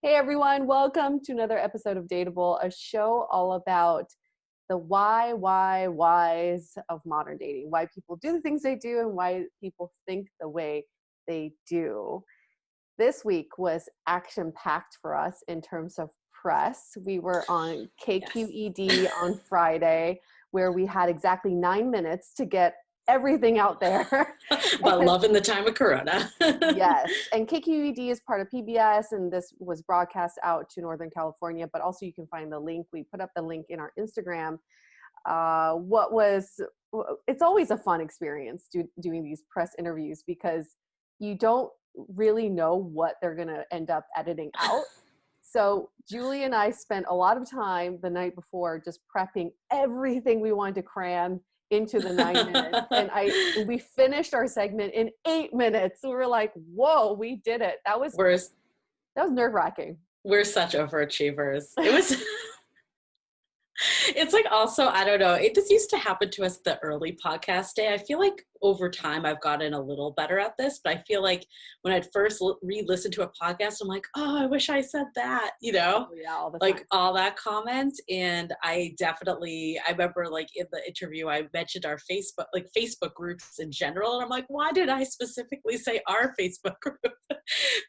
Hey everyone, welcome to another episode of Dateable, a show all about the whys of modern dating, why people do the things they do and why people think the way they do. This week was action-packed for us in terms of press. We were on KQED on Friday, where we had exactly 9 minutes to get everything out there. About love in the time of Corona. Yes, and KQED is part of PBS, and this was broadcast out to Northern California, but also you can find the link. We put up the link in our Instagram. It's always a fun experience doing these press interviews because you don't really know what they're going to end up editing out. So Julie and I spent a lot of time the night before just prepping everything we wanted to cram into the 9 minutes, and we finished our segment in 8 minutes. We were like, whoa, we did it. That was nerve-wracking. We're such overachievers. It was it's like, also, I don't know, it just used to happen to us the early podcast day. I feel like over time I've gotten a little better at this, but I feel like when I'd first re-listened to a podcast, I'm like, oh, I wish I said that, you know? Oh, yeah, all the like time. all that comment. And I remember like in the interview, I mentioned our Facebook groups in general. And I'm like, why did I specifically say our Facebook group?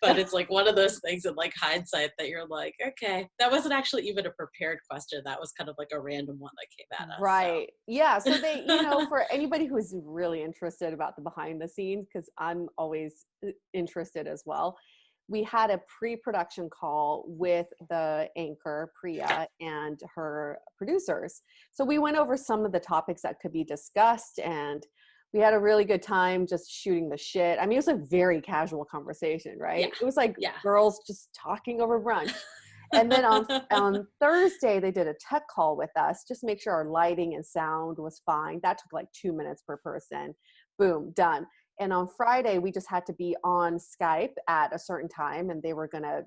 But it's like one of those things in like hindsight that you're like, okay, that wasn't actually even a prepared question. That was kind of like a random one that came at us. Right. So. Yeah. So they, for anybody who's really interested about the behind the scenes, because I'm always interested as well, we had a pre-production call with the anchor, Priya, and her producers. So we went over some of the topics that could be discussed, and we had a really good time just shooting the shit. I mean, it was a very casual conversation, right? Yeah. It was like girls just talking over brunch. And then on Thursday, they did a tech call with us, just make sure our lighting and sound was fine. That took like 2 minutes per person. Boom, done. And on Friday, we just had to be on Skype at a certain time, and they were going to,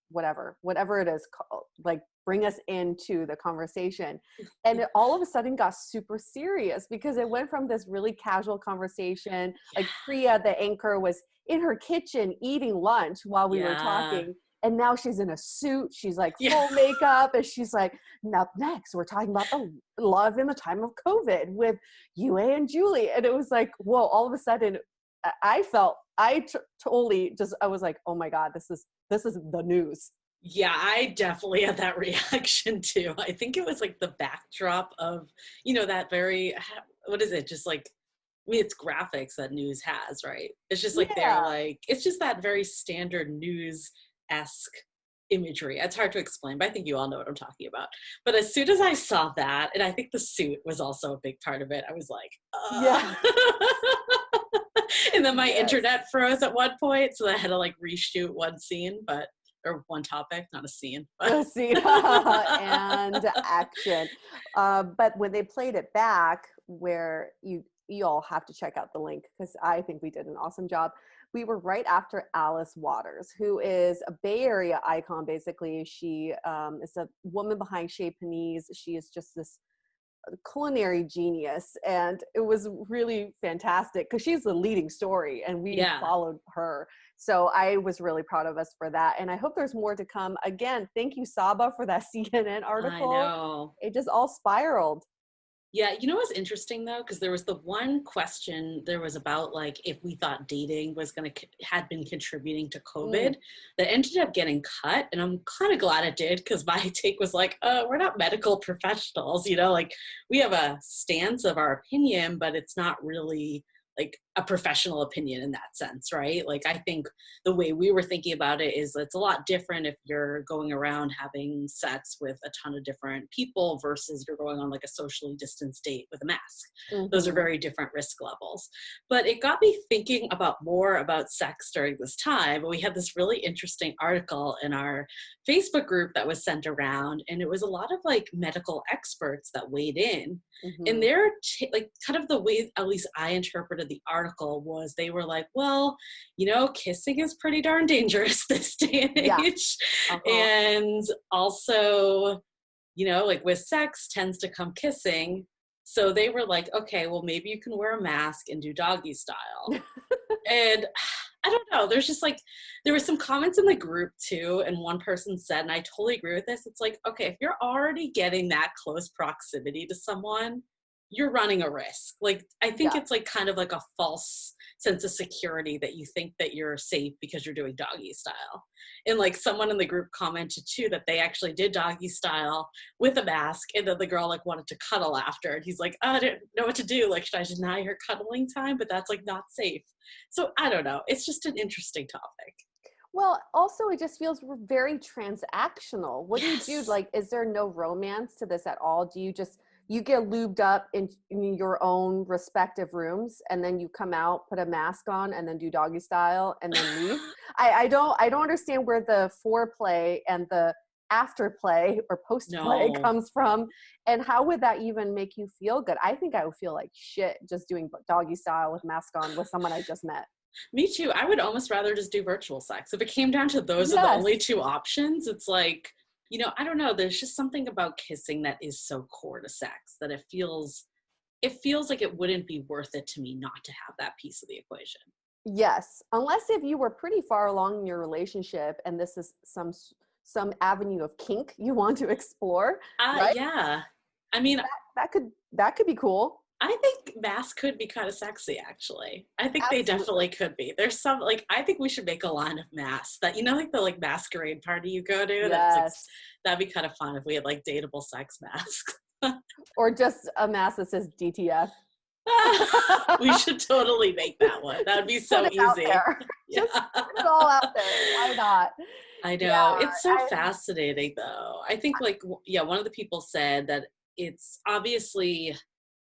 whatever it is called, like bring us into the conversation. And it all of a sudden got super serious because it went from this really casual conversation. Like Priya, the anchor, was in her kitchen eating lunch while we were talking. And now she's in a suit. She's like full makeup. And she's like, up next, we're talking about the love in the time of COVID with Yue and Julie. And it was like, whoa, all of a sudden I was like, oh my God, this is the news. Yeah, I definitely had that reaction too. I think it was like the backdrop of, that very, what is it? Just like, I mean, it's graphics that news has, right? It's just like, they're like, it's just that very standard news-esque imagery. It's hard to explain, but I think you all know what I'm talking about. But as soon as I saw that, and I think the suit was also a big part of it, I was like, yeah. And then my internet froze at one point, so I had to like reshoot one scene, or one topic, not a scene. A scene and action. But when they played it back, where you all have to check out the link because I think we did an awesome job. We were right after Alice Waters, who is a Bay Area icon, basically. She is a woman behind Chez Panisse. She is just this culinary genius, and it was really fantastic because she's the leading story and we followed her. So I was really proud of us for that, and I hope there's more to come. Again, thank you, Saba, for that CNN article. I know. It just all spiraled. Yeah, what's interesting though, because there was the one question there was about like if we thought dating was had been contributing to COVID, that ended up getting cut, and I'm kind of glad it did because my take was like, we're not medical professionals, like we have a stance of our opinion, but it's not really like a professional opinion in that sense, right? Like I think the way we were thinking about it is it's a lot different if you're going around having sex with a ton of different people versus you're going on like a socially distanced date with a mask. Those are very different risk levels. But it got me thinking more about sex during this time. We had this really interesting article in our Facebook group that was sent around, and it was a lot of like medical experts that weighed in. And they're like kind of the way, at least I interpreted the article, was they were like, well, kissing is pretty darn dangerous this day and age. And also, like with sex tends to come kissing. So they were like, okay, well, maybe you can wear a mask and do doggy style. And I don't know, there's just like, there were some comments in the group too, and one person said, and I totally agree with this, it's like, okay, if you're already getting that close proximity to someone, you're running a risk. Like, I think Yeah. it's like kind of like a false sense of security that you think that you're safe because you're doing doggy style. And like someone in the group commented too that they actually did doggy style with a mask, and then the girl like wanted to cuddle after, and he's like, oh, I didn't know what to do. Like, should I deny her cuddling time? But that's like not safe. So I don't know. It's just an interesting topic. Well, also, it just feels very transactional. What do you do? Yes. Like, is there no romance to this at all? Do you just, you get lubed up in your own respective rooms, and then you come out, put a mask on, and then do doggy style, and then leave? I don't understand where the foreplay and the afterplay or postplay No. comes from, and how would that even make you feel good? I think I would feel like shit just doing doggy style with mask on with someone I just met. Me too. I would almost rather just do virtual sex. If it came down to those are the Yes. only two options, it's like, I don't know. There's just something about kissing that is so core to sex that it feels like it wouldn't be worth it to me not to have that piece of the equation. Yes, unless if you were pretty far along in your relationship and this is some avenue of kink you want to explore, right? Yeah. I mean, That could be cool. I think masks could be kind of sexy, actually. I think they Absolutely. definitely could be. There's some, like, I think we should make a line of masks that, like the like masquerade party you go to, that's like, Yes. that'd be kind of fun if we had like dateable sex masks. Or just a mask that says DTF. We should totally make that one. That would be Put so it out easy. there. Yeah. Just put it all out there. Why not? I Yeah, know. It's so I fascinating, though. I think, like, yeah, one of the people said that it's obviously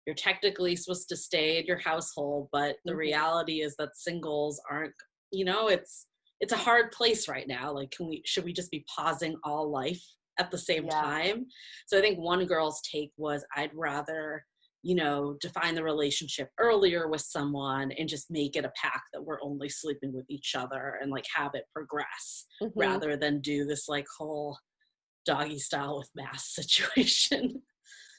you're technically supposed to stay in your household, but the mhm. reality is that singles aren't, it's a hard place right now. Like, should we just be pausing all life at the same Yeah. time? So I think one girl's take was, I'd rather, define the relationship earlier with someone and just make it a pact that we're only sleeping with each other and like have it progress Mhm. rather than do this like whole doggy style with mass situation.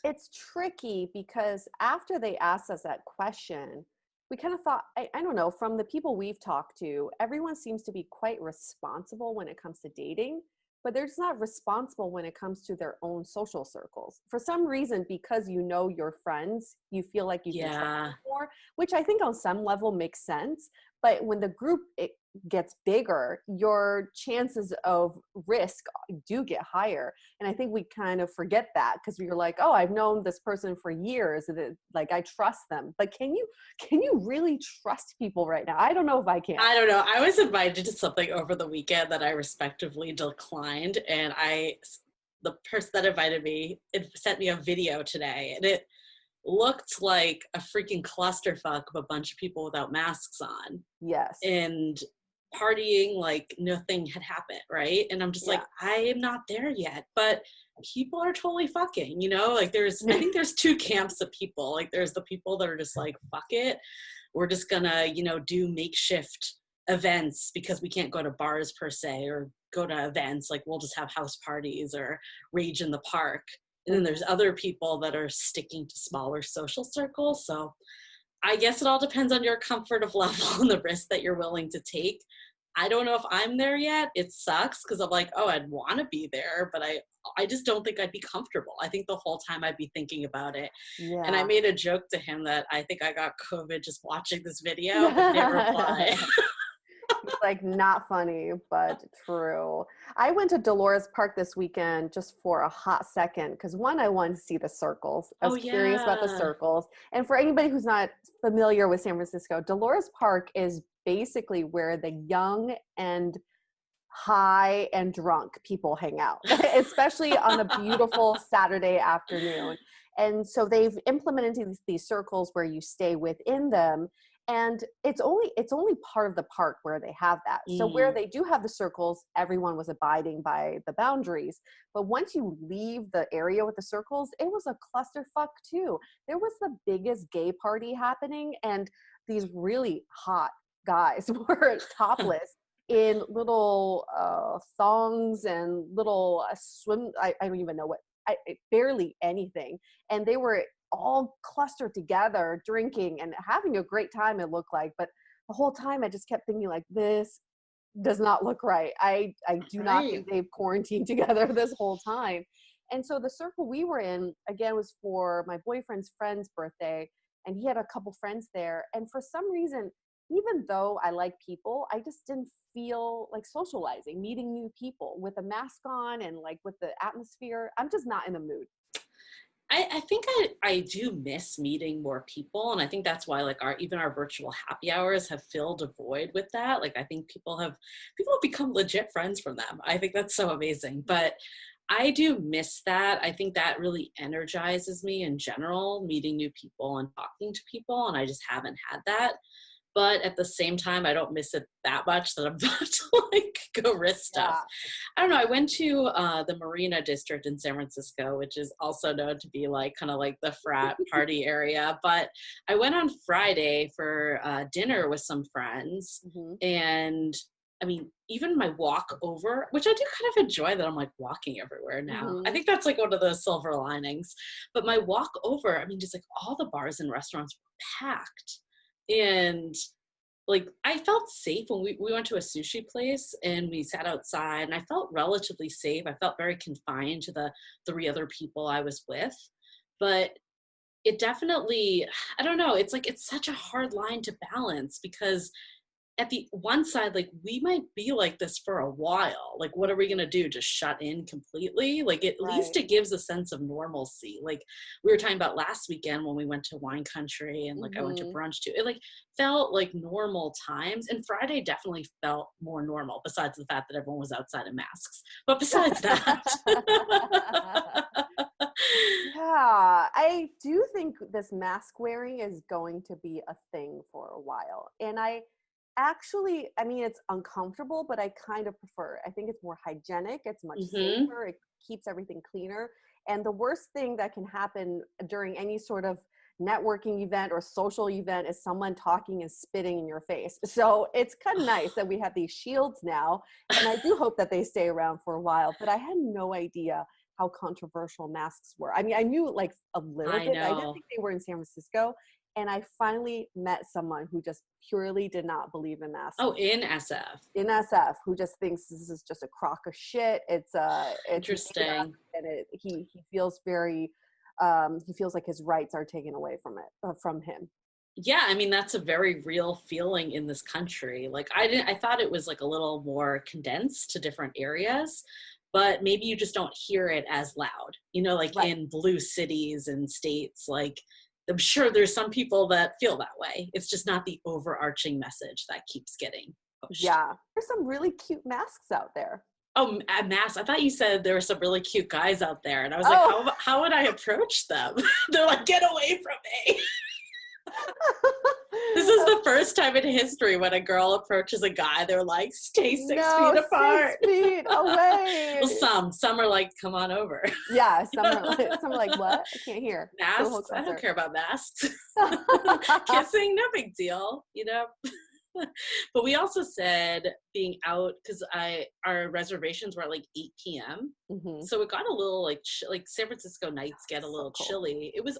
It's tricky because after they asked us that question, we kind of thought, I don't know, from the people we've talked to, everyone seems to be quite responsible when it comes to dating, but they're just not responsible when it comes to their own social circles. For some reason, because you know your friends, you feel like you can trust Yeah. them more, which I think on some level makes sense. But when the group it gets bigger, your chances of risk do get higher. And I think we kind of forget that because we are like, oh, I've known this person for years, and like I trust them. But can you really trust people right now? I don't know if I can. I don't know. I was invited to something over the weekend that I respectively declined, and the person that invited me, it sent me a video today, and it looked like a freaking clusterfuck of a bunch of people without masks on Yes. and partying like nothing had happened, right? And I'm just Yeah. like, I am not there yet, but people are totally fucking, like I think there's two camps of people. Like there's the people that are just like, fuck it, we're just gonna, do makeshift events because we can't go to bars per se or go to events. Like we'll just have house parties or rage in the park. And then there's Mhm. other people that are sticking to smaller social circles. So I guess it all depends on your comfort of level and the risk that you're willing to take. I don't know if I'm there yet. It sucks because I'm like, oh, I'd want to be there, but I just don't think I'd be comfortable. I think the whole time I'd be thinking about it. And I Yeah. made a joke to him that I think I got COVID just watching this video, but he didn't reply. He's like, not funny, but true. I went to Dolores Park this weekend just for a hot second because one, I wanted to see the circles. I Oh was curious about the yeah. circles. And for anybody who's not familiar with San Francisco, Dolores Park is basically where the young and high and drunk people hang out, especially on a beautiful Saturday afternoon. And so they've implemented these circles where you stay within them. And it's only part of the park where they have that. So where Mm, they do have the circles, everyone was abiding by the boundaries. But once you leave the area with the circles, it was a clusterfuck too. There was the biggest gay party happening, and these really hot guys were topless in little thongs and little swim. I don't even know what. Barely anything, and they were all clustered together, drinking and having a great time. It looked like, but the whole time I just kept thinking like, this does not look right. I do not think they've quarantined together this whole time. And so the circle we were in, again, was for my boyfriend's friend's birthday, and he had a couple friends there. And for some reason, even though I like people, I just didn't feel like socializing, meeting new people with a mask on and like with the atmosphere. I'm just not in the mood. I think I do miss meeting more people. And I think that's why like even our virtual happy hours have filled a void with that. Like I think people have become legit friends from them. I think that's so amazing. But I do miss that. I think that really energizes me in general, meeting new people and talking to people. And I just haven't had that. But at the same time, I don't miss it that much that I'm about to like go risk stuff. I don't know. I went to the Marina District in San Francisco, which is also known to be like kind of like the frat party area. But I went on Friday for dinner with some friends. And I mean, even my walk over, which I do kind of enjoy that I'm like walking everywhere now. I think that's like one of those silver linings. But my walk over, I mean, just like all the bars and restaurants were packed. And like I felt safe when we went to a sushi place and we sat outside, and I felt relatively safe. I felt very confined to the 3 other people I was with. But it definitely, I don't know, it's like it's such a hard line to balance, because at the one side, like we might be like this for a while. Like, what are we going to do? Just shut in completely? Like, at least it gives a sense of normalcy. Like we were talking about last weekend when we went to wine country and like I went to brunch too. It like felt like normal times. And Friday definitely felt more normal, besides the fact that everyone was outside in masks. But besides that. Yeah, I do think this mask wearing is going to be a thing for a while. And I mean, it's uncomfortable, but I kind of prefer it. I think it's more hygienic. It's much safer. It keeps everything cleaner. And the worst thing that can happen during any sort of networking event or social event is someone talking and spitting in your face. So it's kind of nice that we have these shields now. And I do hope that they stay around for a while, but I had no idea how controversial masks were. I mean, I knew like a little bit. I didn't think they were in San Francisco. And I finally met someone who just purely did not believe in masks. Oh, in SF. In SF, who just thinks this is just a crock of shit. It's interesting. And he feels very, he feels like his rights are taken away from him. Yeah, I mean, that's a very real feeling in this country. Like I thought it was like a little more condensed to different areas, but maybe you just don't hear it as loud, you know, like in blue cities and states. Like I'm sure there's some people that feel that way. It's just not the overarching message that keeps getting pushed. Yeah, there's some really cute masks out there. Oh, masks. I thought you said there were some really cute guys out there. And I was like, how would I approach them? They're like, get away from me. This is the first time in history when a girl approaches a guy, they're like, stay 6 feet apart. 6 feet away. Well, some are like, come on over. Yeah, some are like, what? I can't hear. Masks? I don't care about masks. Kissing, no big deal, you know? But we also said being out, because our reservations were at like 8 p.m. So it got a little like San Francisco nights get a little chilly. It was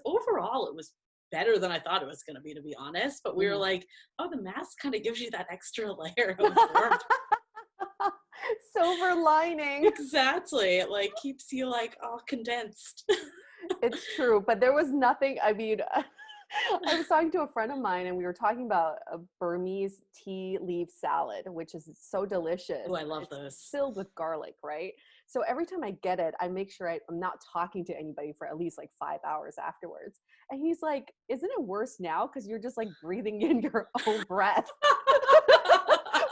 better than I thought it was going to be honest. But we were like, oh, the mask kind of gives you that extra layer of warmth. Silver lining. Exactly. It like keeps you like all condensed. It's true. But there was nothing, I mean, I was talking to a friend of mine and we were talking about a Burmese tea leaf salad, which is so delicious. Oh, I love those. Filled with garlic, right? So every time I get it, I make sure I'm not talking to anybody for at least like 5 hours afterwards. And he's like, isn't it worse now? Because you're just like breathing in your own breath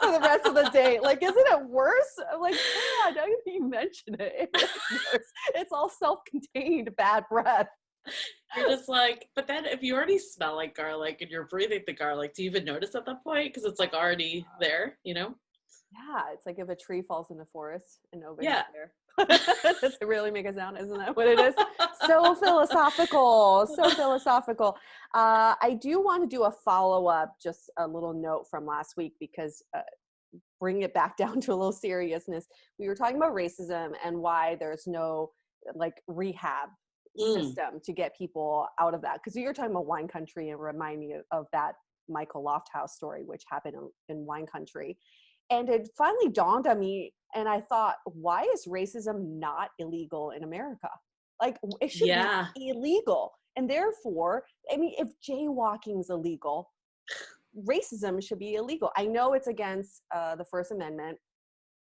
for the rest of the day. Like, isn't it worse? I'm like, yeah, now that you mention it, it's all self-contained bad breath. You're just like, but then if you already smell like garlic and you're breathing the garlic, do you even notice at that point? Because it's like already there, you know? Yeah, it's like if a tree falls in the forest and nobody's there. Does it really make a sound? Isn't that what it is? So philosophical, so philosophical. I do want to do a follow-up, just a little note from last week, because bring it back down to a little seriousness. We were talking about racism and why there's no like rehab system to get people out of that. Because you're talking about wine country and remind me of that Michael Lofthouse story, which happened in wine country. And it finally dawned on me, and I thought, why is racism not illegal in America? Like, it should be illegal. And therefore, I mean, if jaywalking is illegal, racism should be illegal. I know it's against the First Amendment,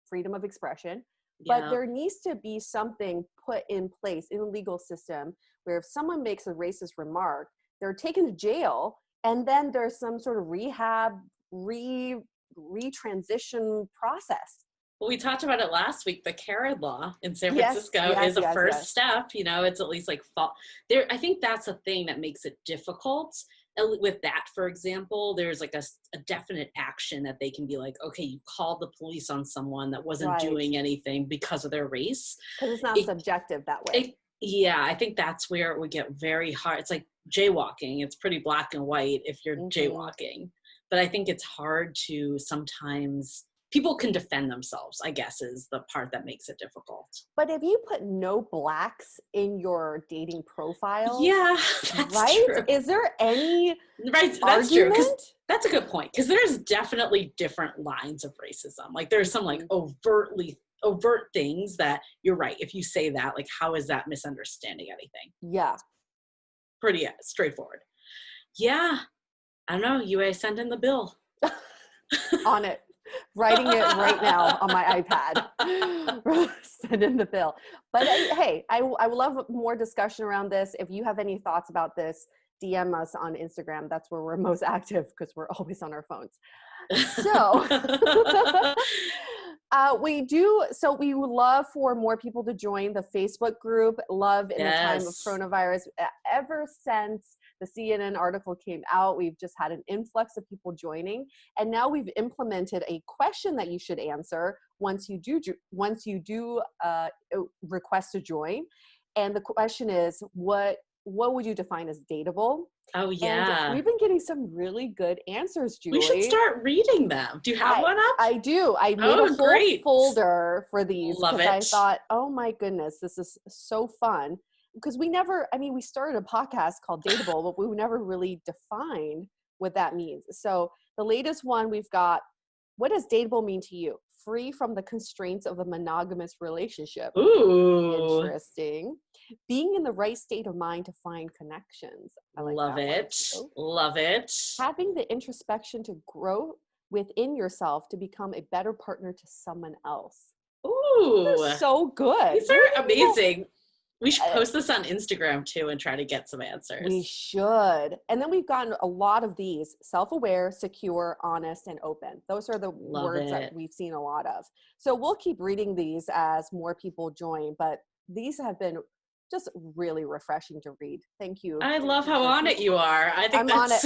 freedom of expression, but there needs to be something put in place in the legal system where if someone makes a racist remark, they're taken to jail, and then there's some sort of rehab, retransition process. Well, we talked about it last week. The Karen law in San Francisco is a first step. You know, it's at least like there. I think that's a thing that makes it difficult. With that, for example, there's like a definite action that they can be like, okay, you called the police on someone that wasn't doing anything because of their race. Because it's not subjective that way. I think that's where it would get very hard. It's like jaywalking. It's pretty black and white if you're jaywalking. But I think it's hard to sometimes, people can defend themselves, I guess, is the part that makes it difficult. But if you put no blacks in your dating profile, that's true. Is there any that's true. That's a good point. Because there's definitely different lines of racism. Like there's some like overt things that you're right. If you say that, like, how is that misunderstanding anything? Yeah. Pretty straightforward. Yeah. I don't know. Yue, send in the bill. On it. Writing it right now on my iPad. Send in the bill. But hey, I would love more discussion around this. If you have any thoughts about this, DM us on Instagram. That's where we're most active because we're always on our phones. So we would love for more people to join the Facebook group, Love in the Time of Coronavirus. Ever since the CNN article came out, we've just had an influx of people joining. And now we've implemented a question that you should answer once you do request to join. And the question is, what would you define as dateable? Oh, yeah. And we've been getting some really good answers, Julie. We should start reading them. Do you have one up? I do. I made a whole folder for these because I thought, oh my goodness, this is so fun. Because we started a podcast called Dateable, but we never really defined what that means. So the latest one we've got, what does dateable mean to you? Free from the constraints of a monogamous relationship. Ooh. Interesting. Being in the right state of mind to find connections. I like Love it. Love it. Having the introspection to grow within yourself to become a better partner to someone else. Ooh. They're so good. These are amazing. We should post this on Instagram too and try to get some answers. We should. And then we've gotten a lot of these: self-aware, secure, honest, and open. Those are the words that we've seen a lot of. So we'll keep reading these as more people join, but these have been just really refreshing to read. Thank you. I love how on it you are. I think I'm on it.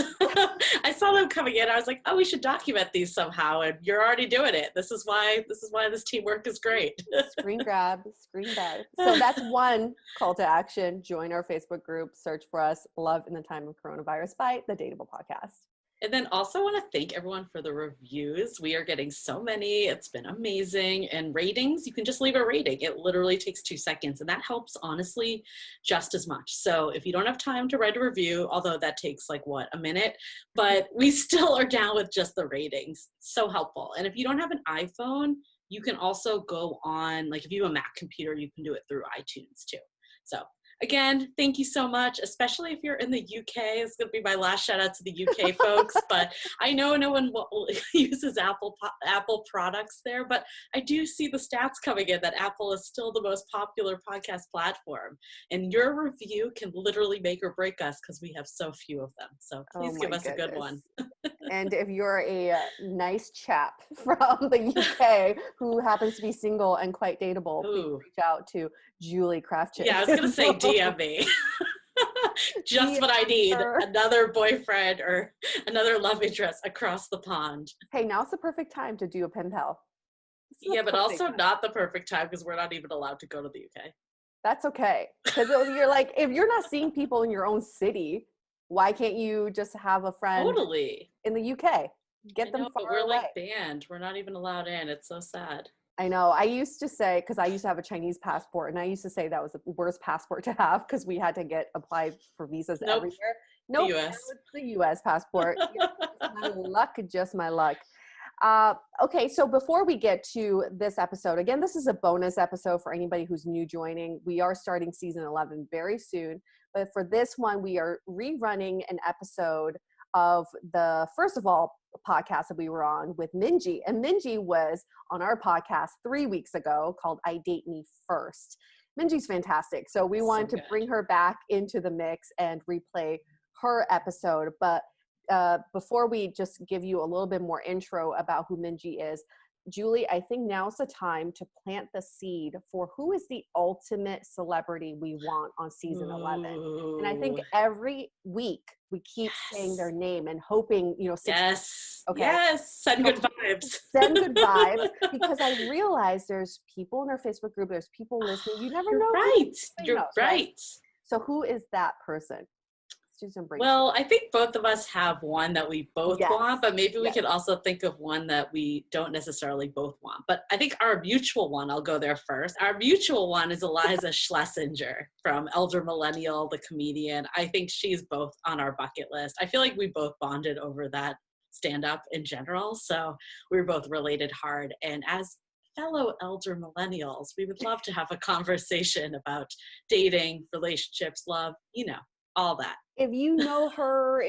I saw them coming in. I was like, oh, we should document these somehow. And you're already doing it. This is why this teamwork is great. Screen grab. So that's one call to action. Join our Facebook group. Search for us, Love in the Time of Coronavirus by the Dateable Podcast. And then also want to thank everyone for the reviews. We are getting so many. It's been amazing. And ratings, you can just leave a rating. It literally takes 2 seconds. And that helps, honestly, just as much. So if you don't have time to write a review, although that takes a minute, but we still are down with just the ratings. So helpful. And if you don't have an iPhone, you can also go on, if you have a Mac computer, you can do it through iTunes too. So again, thank you so much, especially if you're in the UK. It's going to be my last shout out to the UK folks, but I know no one uses Apple products there, but I do see the stats coming in that Apple is still the most popular podcast platform. And your review can literally make or break us because we have so few of them. So please give us a good one. And if you're a nice chap from the UK who happens to be single and quite dateable, please reach out to Julie Craftchick. Yeah, I was going to say DM me. Just what I need. Another boyfriend or another love interest across the pond. Hey, now's the perfect time to do a pen pal. Yeah, but also not the perfect time because we're not even allowed to go to the UK. That's okay. Because you're like, if you're not seeing people in your own city, why can't you just have a friend in the UK? Get them far away. We're banned. We're not even allowed in. It's so sad. I know. I used to say, because I used to have a Chinese passport, and I used to say that was the worst passport to have because we had to apply for visas everywhere. Nope, US. it's the US passport. Yeah, my luck, just my luck. Okay, so before we get to this episode, again, this is a bonus episode for anybody who's new joining. We are starting season 11 very soon, but for this one, we are rerunning an episode of the, first of all, podcast that we were on with Minji. And Minji was on our podcast 3 weeks ago called I Date Me First. Minji's fantastic. So we wanted to bring her back into the mix and replay her episode. But before we just give you a little bit more intro about who Minji is, Julie, I think now's the time to plant the seed for who is the ultimate celebrity we want on season 11. And I think every week we keep saying their name and hoping, Yes. Okay. Yes. Send good vibes. Send good vibes, because I realize there's people in our Facebook group, there's people listening. You never know. You're right. So who is that person? Well, I think both of us have one that we both want, but maybe we could also think of one that we don't necessarily both want. But I think our mutual one, I'll go there first. Our mutual one is Iliza Shlesinger from Elder Millennial, the comedian. I think she's both on our bucket list. I feel like we both bonded over that stand-up in general, so we were both related hard. And as fellow elder millennials, we would love to have a conversation about dating, relationships, love, all that. If you know her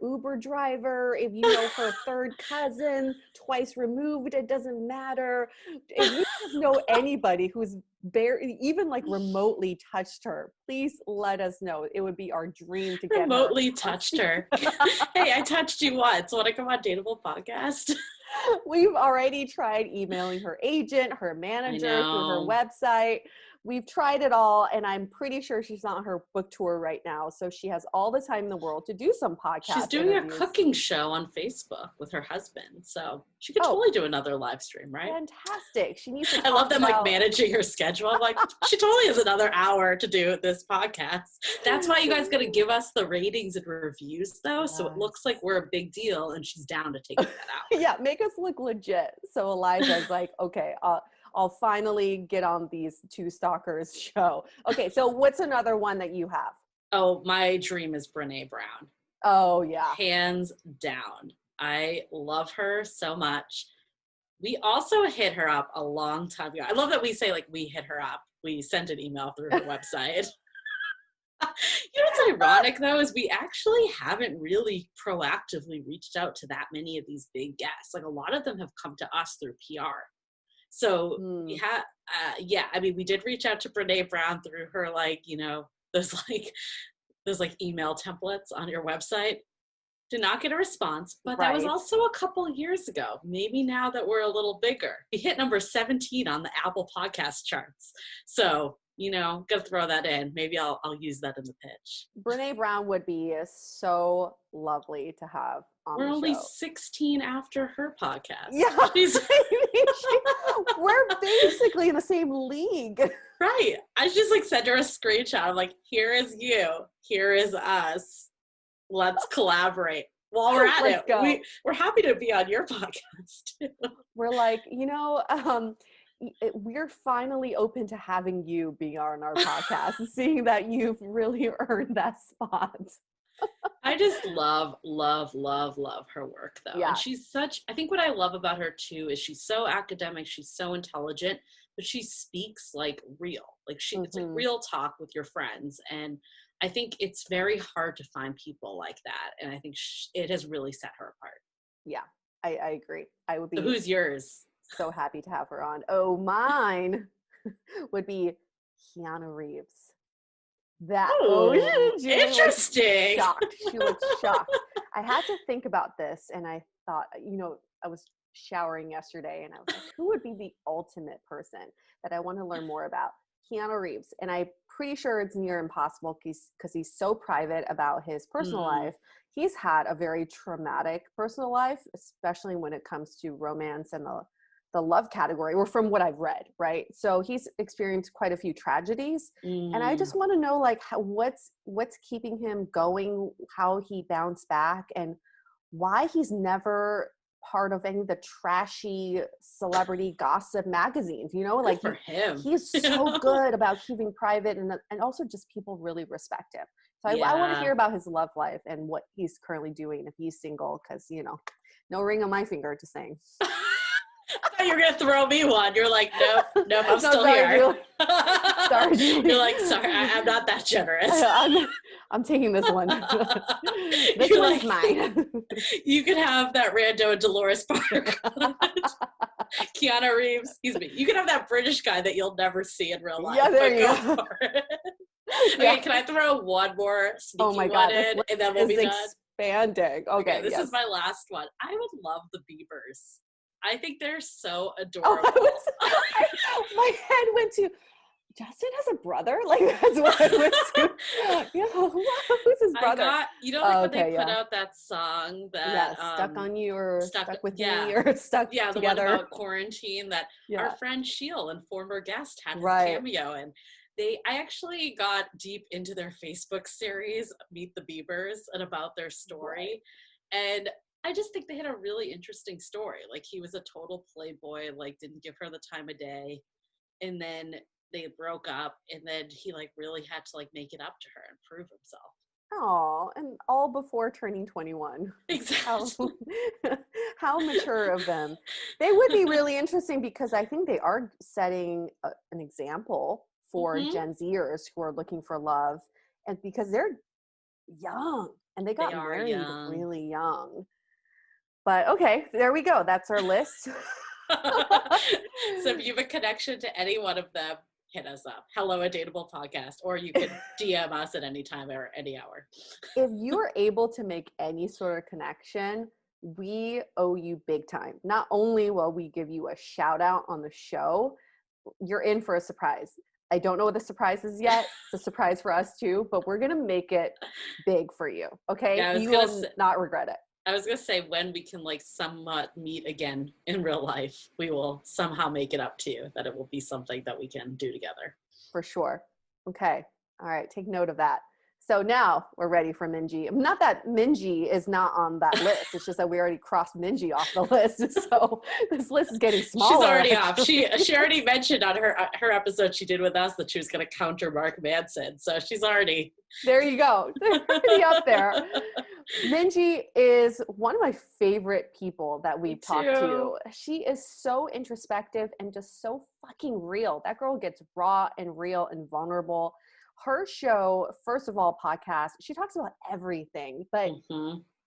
Uber driver, if you know her third cousin, twice removed, it doesn't matter. If you just know anybody who's even like remotely touched her, please let us know. It would be our dream to get remotely touched her. Hey, I touched you once. Want to come on Dateable Podcast? We've already tried emailing her agent, her manager, through her website. We've tried it all, and I'm pretty sure she's on her book tour right now. So she has all the time in the world to do some podcasts. She's doing a cooking show on Facebook with her husband. So she could totally do another live stream, right? Fantastic. She needs to I love them like managing her schedule. I'm like, she totally has another hour to do this podcast. That's why you guys got to give us the ratings and reviews, though. So it looks like we're a big deal, and she's down to take that out. Yeah, make us look legit. So Iliza's like, okay, I'll finally get on these two stalkers show. Okay, so what's another one that you have? Oh, my dream is Brene Brown. Oh, yeah. Hands down. I love her so much. We also hit her up a long time ago. I love that we say, like, we hit her up. We sent an email through her website. What's ironic, though, is we actually haven't really proactively reached out to that many of these big guests. Like, a lot of them have come to us through PR. So we had, we did reach out to Brene Brown through her, those email templates on your website. Did not get a response, but that was also a couple years ago. Maybe now that we're a little bigger. We hit number 17 on the Apple podcast charts. So, gotta throw that in. Maybe I'll use that in the pitch. Brene Brown would be so lovely to have on the show. We're only 16 after her podcast. Yeah. We're basically in the same league. Right. I just sent her a screenshot. I'm like, here is you. Here is us. Let's collaborate. While we're at it, we're happy to be on your podcast too. We're like, we're finally open to having you be on our podcast, seeing that you've really earned that spot. I just love her work, though. Yeah. And she's I think what I love about her too is she's so academic, she's so intelligent, but she speaks like real. It's like real talk with your friends. And I think it's very hard to find people like that. And I think it has really set her apart. Yeah, I agree. I would be. So who's yours? So happy to have her on. Oh, mine would be Keanu Reeves. Interesting. She looked shocked. I had to think about this, and I thought, I was showering yesterday, and I was like, who would be the ultimate person that I want to learn more about? Keanu Reeves. And I'm pretty sure it's near impossible because he's so private about his personal life. He's had a very traumatic personal life, especially when it comes to romance and the love category, or from what I've read, right? So he's experienced quite a few tragedies. And I just want to know, what's keeping him going, how he bounced back, and why he's never part of any of the trashy celebrity gossip magazines, for him. He's so good about keeping private, and also just people really respect him. So I want to hear about his love life and what he's currently doing if he's single, because, you know, no ring on my finger to sing. I thought you were going to throw me one. You're like, nope, I'm No, still sorry, here. Julie. Sorry, Julie. You're like, sorry, I'm not that generous. I'm taking this one. This one's mine. You could have that rando Dolores Park. Keanu Reeves. Excuse me. You could have that British guy that you'll never see in real life. Yeah, there you go. Okay, can I throw one more sneaky one in, and then we'll be done? Expanding. Okay, this is my last one. I would love the Biebers. I think they're so Oh, adorable. my head went to, Justin has a brother? Like, that's what I went to. Yeah, who's his brother? You know, like when they put out that song that Stuck on You, or Stuck with Me, or Stuck Together. The one about quarantine that our friend Sheil and former guest had his cameo in. I actually got deep into their Facebook series, Meet the Biebers, and about their story. And I just think they had a really interesting story. Like, he was a total playboy, like didn't give her the time of day. And then they broke up, and then he like really had to like make it up to her and prove himself. Oh, and all before turning 21. Exactly. How mature of them. They would be really interesting, because I think they are setting an example for Gen Zers who are looking for love, and because they're young and they got married really young. But okay, there we go. That's our list. So if you have a connection to any one of them, hit us up. Hello, a Dateable Podcast, or you can DM us at any time or any hour. If you are able to make any sort of connection, we owe you big time. Not only will we give you a shout out on the show, you're in for a surprise. I don't know what the surprise is yet. It's a surprise for us too, but we're going to make it big for you. Okay. Yeah, you will not regret it. I was going to say, when we can like somewhat meet again in real life, we will somehow make it up to you that it will be something that we can do together. For sure. Okay. All right. Take note of that. So now we're ready for Minji. Not that Minji is not on that list. It's just that we already crossed Minji off the list. So this list is getting smaller. She's already off. She already mentioned on her episode she did with us that she was going to counter Mark Manson. So she's already. There you go. They're already up there. Minji is one of my favorite people that we've talked to. She is so introspective and just so fucking real. That girl gets raw and real and vulnerable. Her show, first of all, podcast, she talks about everything, but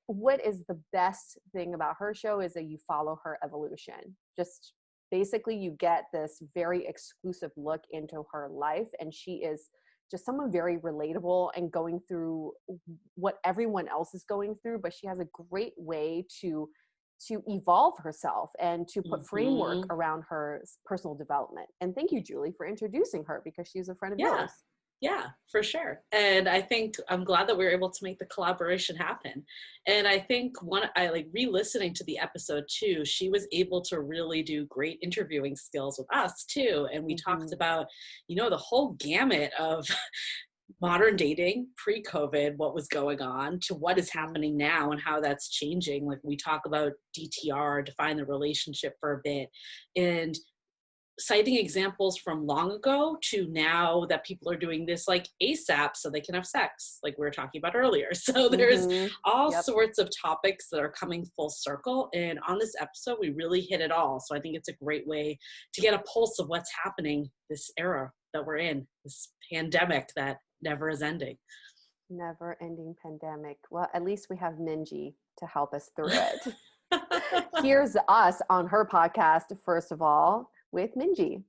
what is the best thing about her show is that you follow her evolution. Just basically you get this very exclusive look into her life, and she is just someone very relatable and going through what everyone else is going through, but she has a great way to evolve herself and to put framework around her personal development. And thank you, Julie, for introducing her, because she's a friend of yours. Yeah, for sure. And I think I'm glad that we were able to make the collaboration happen. I think I like re-listening to the episode too, she was able to really do great interviewing skills with us too. And we talked about, the whole gamut of modern dating, pre-COVID, what was going on, to what is happening now and how that's changing. Like, we talk about DTR, define the relationship for a bit, and citing examples from long ago to now that people are doing this like ASAP so they can have sex, like we were talking about earlier. So there's all sorts of topics that are coming full circle. And on this episode, we really hit it all. So I think it's a great way to get a pulse of what's happening this era that we're in, this pandemic that never is ending. Never ending pandemic. Well, at least we have Minji to help us through it. Here's us on her podcast, first of all, with Minji.